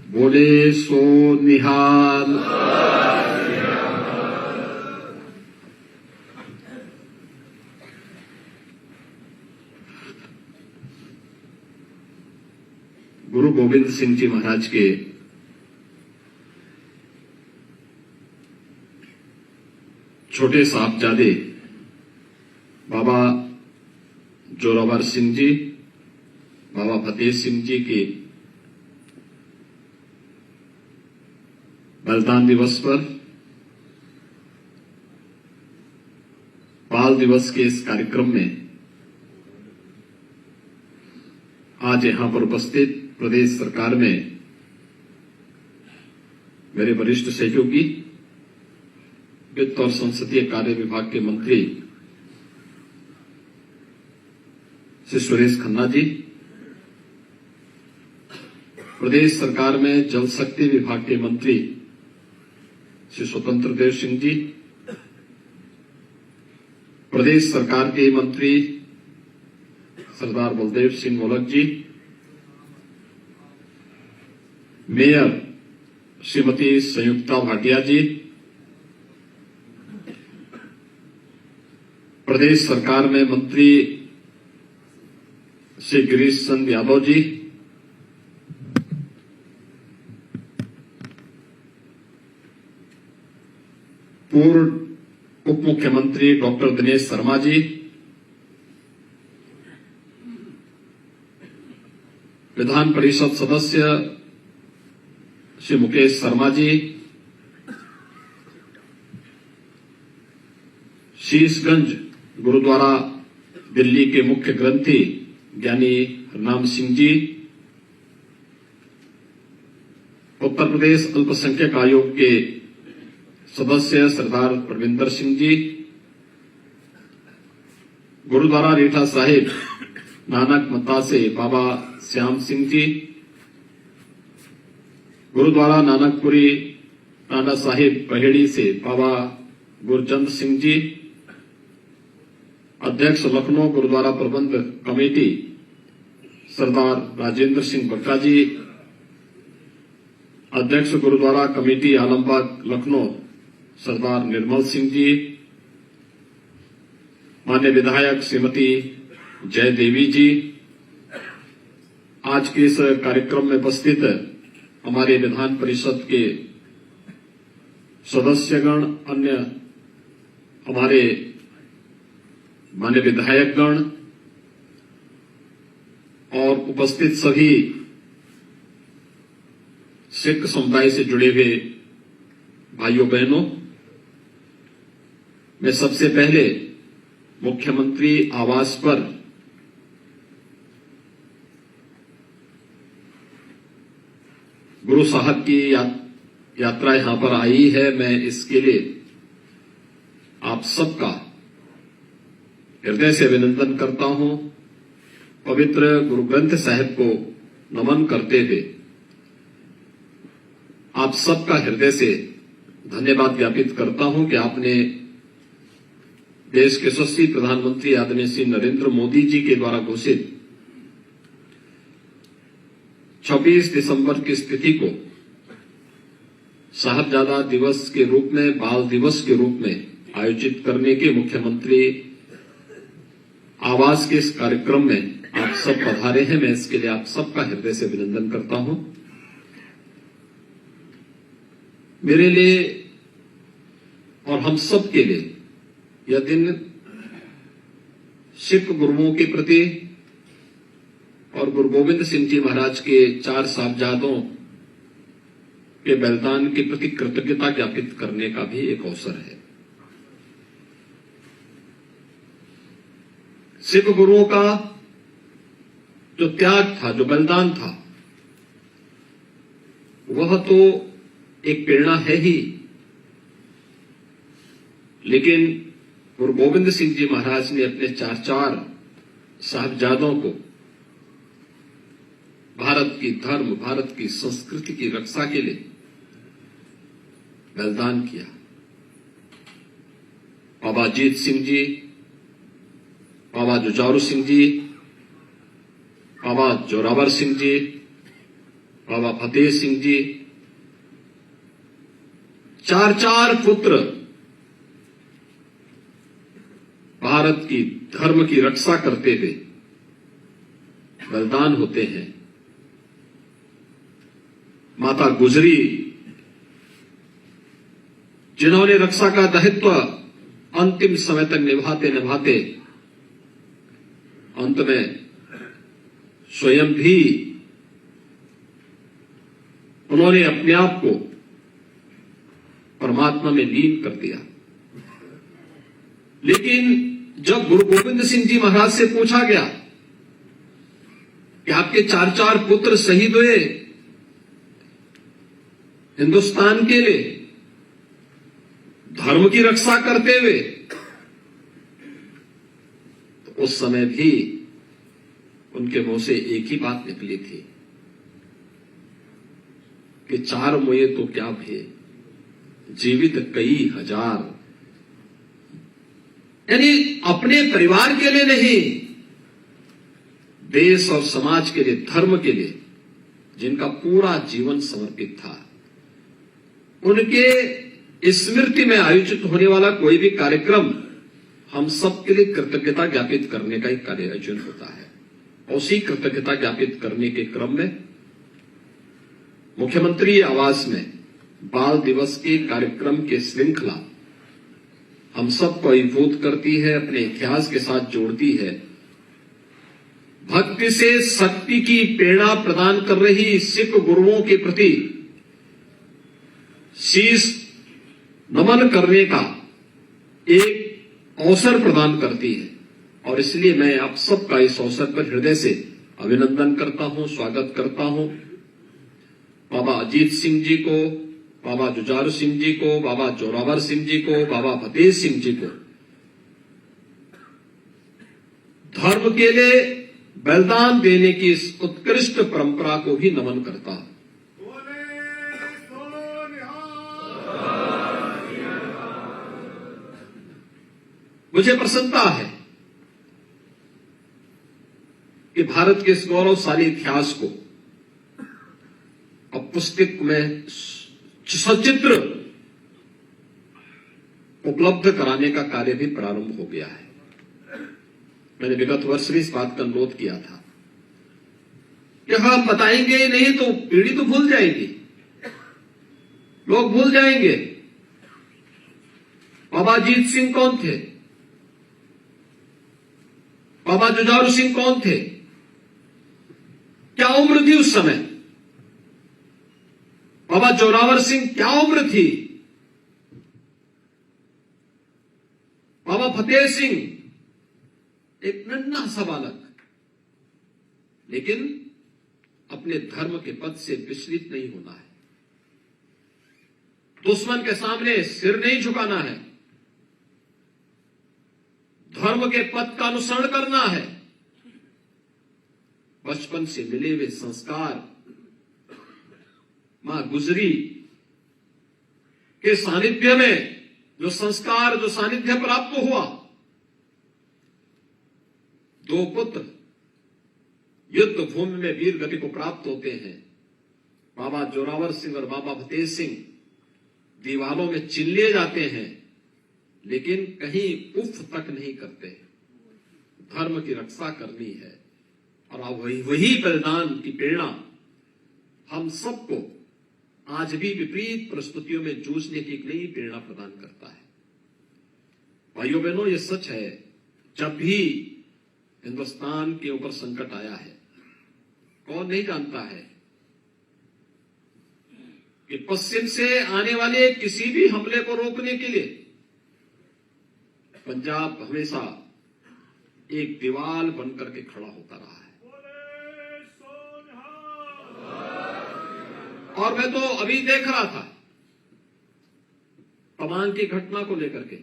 बोले सो निहाल। गुरु गोविंद सिंह जी महाराज के छोटे साहबजादे बाबा जोरावर सिंह जी, बाबा फतेह सिंह जी के बलिदान दिवस पर बाल दिवस के इस कार्यक्रम में आज यहां पर उपस्थित प्रदेश सरकार में मेरे वरिष्ठ सहयोगी वित्त और संसदीय कार्य विभाग के मंत्री श्री सुरेश खन्ना जी, प्रदेश सरकार में जल शक्ति विभाग के मंत्री श्री स्वतंत्र देव सिंह जी, प्रदेश सरकार के मंत्री सरदार बलदेव सिंह मोलक जी, मेयर श्रीमती संयुक्ता भाटिया जी, प्रदेश सरकार में मंत्री श्री गिरीश चंद्र यादव जी, पूर्व उप मुख्यमंत्री डॉक्टर दिनेश शर्मा जी, विधान परिषद सदस्य श्री मुकेश शर्मा जी, शीशगंज गुरुद्वारा दिल्ली के मुख्य ग्रंथी ज्ञानी हरनाम सिंह जी, उत्तर प्रदेश अल्पसंख्यक आयोग के सदस्य सरदार प्रविंदर सिंह जी, गुरुद्वारा रीठा साहिब नानक मत्ता से बाबा श्याम सिंह जी, गुरुद्वारा नानकपुरी नाना साहिब पहेड़ी से बाबा गुरचंद सिंह जी, अध्यक्ष लखनऊ गुरुद्वारा प्रबंध कमेटी सरदार राजेंद्र सिंह बक्का जी, अध्यक्ष गुरुद्वारा कमेटी आलमबाग लखनऊ सरदार निर्मल सिंह जी, माननीय विधायक श्रीमती जय देवी जी, आज के इस कार्यक्रम में उपस्थित हमारे विधान परिषद के सदस्यगण, अन्य हमारे माननीय विधायकगण और उपस्थित सभी सिख समुदाय से जुड़े हुए भाइयों बहनों, मैं सबसे पहले मुख्यमंत्री आवास पर गुरु साहब की यात्रा यहां पर आई है, मैं इसके लिए आप सबका हृदय से अभिनंदन करता हूं। पवित्र गुरु ग्रंथ साहिब को नमन करते हुए आप सबका हृदय से धन्यवाद ज्ञापित करता हूं कि आपने देश के यशस्वी प्रधानमंत्री आदरणीय श्री नरेंद्र मोदी जी के द्वारा घोषित 26 दिसंबर की स्थिति को साहबजादा दिवस के रूप में, बाल दिवस के रूप में आयोजित करने के मुख्यमंत्री आवास के इस कार्यक्रम में आप सब पधारे हैं। मैं इसके लिए आप सबका हृदय से अभिनंदन करता हूं। मेरे लिए और हम सब के लिए यह दिन सिख गुरुओं के प्रति और गुरु गोविंद सिंह जी महाराज के 4 साहबजादों के बलिदान के प्रति कृतज्ञता ज्ञापित करने का भी एक अवसर है। सिख गुरुओं का जो त्याग था, जो बलिदान था, वह तो एक प्रेरणा है ही, लेकिन गुरु गोविंद सिंह जी महाराज ने अपने 4 साहबजादों को भारत की धर्म, भारत की संस्कृति की रक्षा के लिए बलिदान किया। बाबा अजीत सिंह जी, बाबा जुझारू सिंह जी, बाबा जोरावर सिंह जी, बाबा फतेह सिंह जी, 4 पुत्र भारत की धर्म की रक्षा करते हुए बलिदान होते हैं। माता गुजरी, जिन्होंने रक्षा का दायित्व अंतिम समय तक निभाते निभाते अंत में स्वयं भी उन्होंने अपने आप को परमात्मा में लीन कर दिया। लेकिन जब गुरु गोविंद सिंह जी महाराज से पूछा गया कि आपके 4 पुत्र शहीद हुए हिंदुस्तान के लिए धर्म की रक्षा करते हुए, तो उस समय भी उनके मुंह से एक ही बात निकली थी कि 4 मुए तो क्या भये, जीवित कई हजार। यानी अपने परिवार के लिए नहीं, देश और समाज के लिए, धर्म के लिए जिनका पूरा जीवन समर्पित था, उनके स्मृति में आयोजित होने वाला कोई भी कार्यक्रम हम सबके लिए कृतज्ञता ज्ञापित करने का एक कार्य आयोजन होता है। उसी कृतज्ञता ज्ञापित करने के क्रम में मुख्यमंत्री आवास में बाल दिवस के कार्यक्रम की श्रृंखला हम सबको अभिभूत करती है, अपने इतिहास के साथ जोड़ती है। भक्ति से शक्ति की प्रेरणा प्रदान कर रही सिख गुरुओं के प्रति शीश नमन करने का एक अवसर प्रदान करती है। और इसलिए मैं आप सबका इस अवसर पर हृदय से अभिनंदन करता हूं, स्वागत करता हूं। बाबा अजीत सिंह जी को, बाबा जुझारू सिंह जी को, बाबा जोरावर सिंह जी को, बाबा फतेह सिंह जी को धर्म के लिए बलिदान देने की इस उत्कृष्ट परंपरा को भी नमन करता हूं। मुझे प्रसन्नता है कि भारत के इस गौरवशाली इतिहास को अब पुस्तक में सचित्र उपलब्ध कराने का कार्य भी प्रारंभ हो गया है। मैंने विगत वर्ष भी इस बात का अनुरोध किया था कि हम बताएंगे नहीं तो पीढ़ी तो भूल जाएगी, लोग भूल जाएंगे। बाबा अजीत सिंह कौन थे, बाबा जुझारू सिंह कौन थे, क्या उम्र थी उस समय, बाबा जोरावर सिंह क्या उम्र थी, बाबा फतेह सिंह एक नन्हा सा बालक, लेकिन अपने धर्म के पद से विचलित नहीं होना है, दुश्मन के सामने सिर नहीं झुकाना है, धर्म के पद का अनुसरण करना है। बचपन से मिले हुए संस्कार, मां गुजरी के सानिध्य में जो संस्कार, जो सानिध्य प्राप्त हुआ, 2 पुत्र युद्ध भूमि में वीर गति को प्राप्त होते हैं। बाबा जोरावर सिंह और बाबा फतेह सिंह दीवारों में चिन लिए जाते हैं, लेकिन कहीं उफ तक नहीं करते। धर्म की रक्षा करनी है और अब वही बलिदान की प्रेरणा हम सबको आज भी विपरीत परिस्थितियों में जूझने की एक नई प्रेरणा प्रदान करता है। भाइयों बहनों, ये सच है, जब भी हिंदुस्तान के ऊपर संकट आया है, कौन नहीं जानता है कि पश्चिम से आने वाले किसी भी हमले को रोकने के लिए पंजाब हमेशा एक दीवार बनकर के खड़ा होता रहा है। और मैं तो अभी देख रहा था तवांग की घटना को लेकर के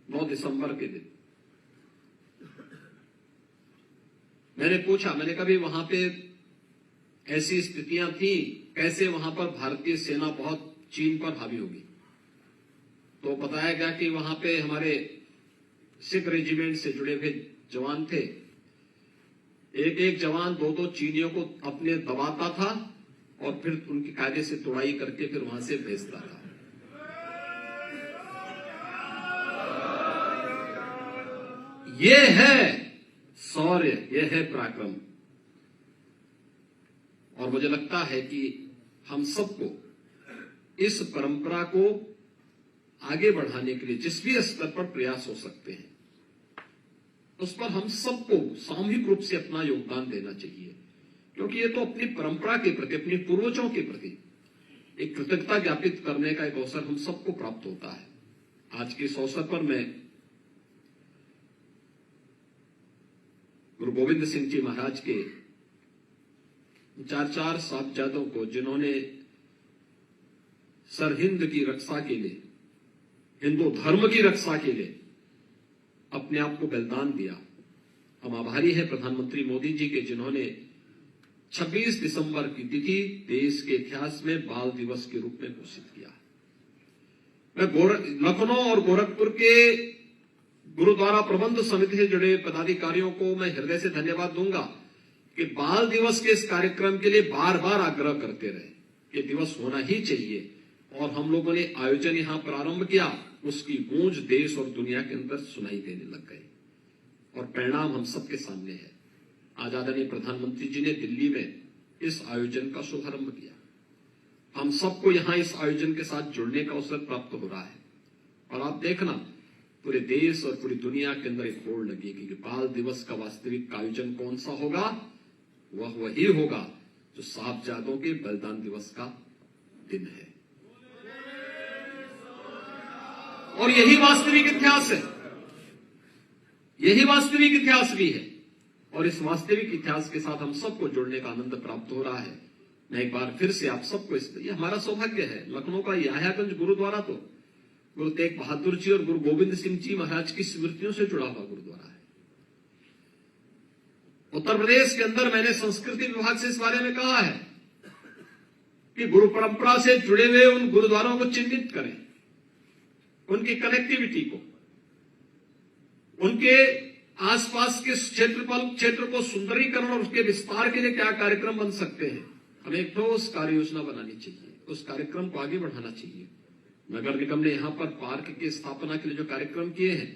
9 दिसंबर के दिन मैंने पूछा, मैंने कभी वहां पे ऐसी स्थितियां थी, कैसे वहां पर भारतीय सेना बहुत चीन पर हावी होगी। तो बताया गया कि वहां पे हमारे सिख रेजिमेंट से जुड़े हुए जवान थे, एक एक जवान 2-2 चीनियों को अपने दबाता था और फिर उनकी कायदे से तोड़ाई करके फिर वहां से भेजता रहा। ये है शौर्य, ये है पराक्रम। और मुझे लगता है कि हम सबको इस परंपरा को आगे बढ़ाने के लिए जिस भी स्तर पर प्रयास हो सकते हैं, उस पर हम सबको सामूहिक रूप से अपना योगदान देना चाहिए, क्योंकि ये तो अपनी परंपरा के प्रति, अपने पूर्वजों के प्रति एक कृतज्ञता ज्ञापित करने का एक अवसर हम सबको प्राप्त होता है। आज के इस अवसर पर मैं गुरु गोविंद सिंह जी महाराज के चार साहबजादों को, जिन्होंने सरहिंद की रक्षा के लिए, हिंदू धर्म की रक्षा के लिए अपने आप को बलिदान दिया, हम आभारी हैं प्रधानमंत्री मोदी जी के, जिन्होंने 26 दिसंबर की तिथि देश के इतिहास में बाल दिवस के रूप में घोषित किया। मैं लखनऊ और गोरखपुर के गुरुद्वारा प्रबंध समिति से जुड़े पदाधिकारियों को मैं हृदय से धन्यवाद दूंगा कि बाल दिवस के इस कार्यक्रम के लिए बार बार आग्रह करते रहे कि दिवस होना ही चाहिए, और हम लोगों ने आयोजन यहां प्रारंभ किया, उसकी गूंज देश और दुनिया के अंदर सुनाई देने लग गई, और परिणाम हम सबके सामने है। आज आदरणीय प्रधानमंत्री जी ने दिल्ली में इस आयोजन का शुभारंभ किया। हम सबको यहां इस आयोजन के साथ जुड़ने का अवसर प्राप्त हो रहा है, और आप देखना पूरे देश और पूरी दुनिया के अंदर एक होड़ लगेगी कि बाल दिवस का वास्तविक आयोजन कौन सा होगा। वह वही होगा जो साहबजादों के बलिदान दिवस का दिन है, और यही वास्तविक इतिहास है, यही वास्तविक इतिहास भी है, और इस वास्तविक इतिहास के साथ हम सबको जुड़ने का आनंद प्राप्त हो रहा है। मैं एक बार फिर से आप सबको ये हमारा सौभाग्य है। लखनऊ का याह्यागंज गुरुद्वारा तो गुरु तेग बहादुर जी और गुरु गोविंद सिंह जी महाराज की स्मृतियों से जुड़ा हुआ गुरुद्वारा है। उत्तर प्रदेश के अंदर मैंने संस्कृति विभाग से इस बारे में कहा है कि गुरु परंपरा से जुड़े हुए उन गुरुद्वारों को चिन्हित करें, उनकी कनेक्टिविटी को, उनके आसपास के क्षेत्र को सुंदरीकरण और उसके विस्तार के लिए क्या कार्यक्रम बन सकते हैं। हमें एक ठोस कार्य योजना बनानी चाहिए, उस कार्यक्रम को आगे बढ़ाना चाहिए। नगर निगम ने यहां पर पार्क की स्थापना के लिए जो कार्यक्रम किए हैं,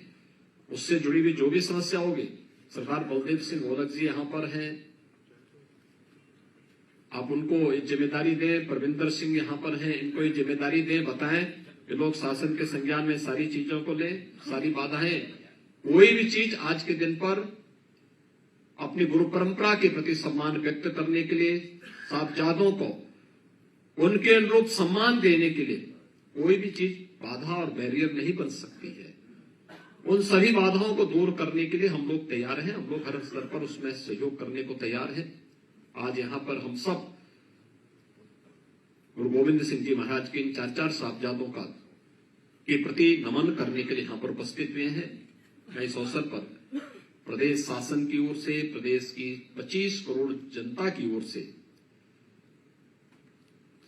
उससे जुड़ी हुई जो भी समस्या होगी, सरदार बलदेव सिंह गोलक जी यहां पर हैं, आप उनको एक जिम्मेदारी दें। परविंदर सिंह यहां पर हैं, इनको एक जिम्मेदारी दें, बताएं कि लोग शासन के संज्ञान में सारी चीजों को लें, सारी बाधाएं, कोई भी चीज आज के दिन पर अपनी गुरु परंपरा के प्रति सम्मान व्यक्त करने के लिए, साहबजादों को उनके अनुरूप सम्मान देने के लिए कोई भी चीज बाधा और बैरियर नहीं बन सकती है। उन सभी बाधाओं को दूर करने के लिए हम लोग तैयार हैं, हम लोग हर स्तर पर उसमें सहयोग करने को तैयार हैं। आज यहां पर हम सब गुरु गोविंद सिंह जी महाराज के इन चार साहबजादों का के प्रति नमन करने के लिए यहां पर उपस्थित हुए हैं। मैं इस अवसर पर प्रदेश शासन की ओर से, प्रदेश की 25 करोड़ जनता की ओर से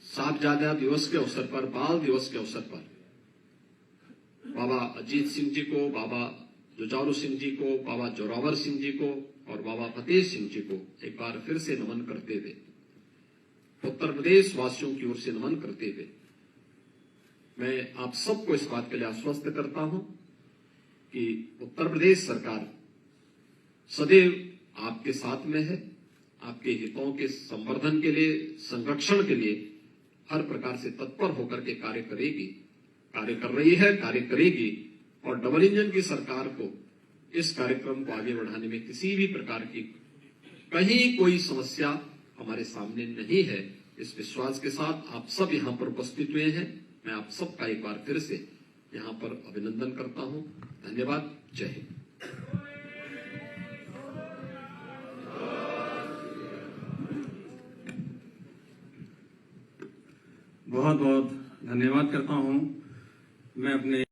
साहबजादा दिवस के अवसर पर, बाल दिवस के अवसर पर बाबा अजीत सिंह जी को, बाबा जुझारू सिंह जी को, बाबा जोरावर सिंह जी को और बाबा फतेह सिंह जी को एक बार फिर से नमन करते हुए, उत्तर प्रदेश वासियों की ओर से नमन करते हुए, मैं आप सबको इस बात के लिए आश्वस्त करता हूं कि उत्तर प्रदेश सरकार सदैव आपके साथ में है, आपके हितों के संवर्धन के लिए, संरक्षण के लिए हर प्रकार से तत्पर होकर के कार्य करेगी, कार्य कर रही है, कार्य करेगी। और डबल इंजन की सरकार को इस कार्यक्रम को आगे बढ़ाने में किसी भी प्रकार की कहीं कोई समस्या हमारे सामने नहीं है। इस विश्वास के साथ आप सब यहां पर उपस्थित हुए हैं, मैं आप सबका एक बार फिर से यहां पर अभिनंदन करता हूं। धन्यवाद। जय हिंद। बहुत बहुत धन्यवाद करता हूं। मैं अपने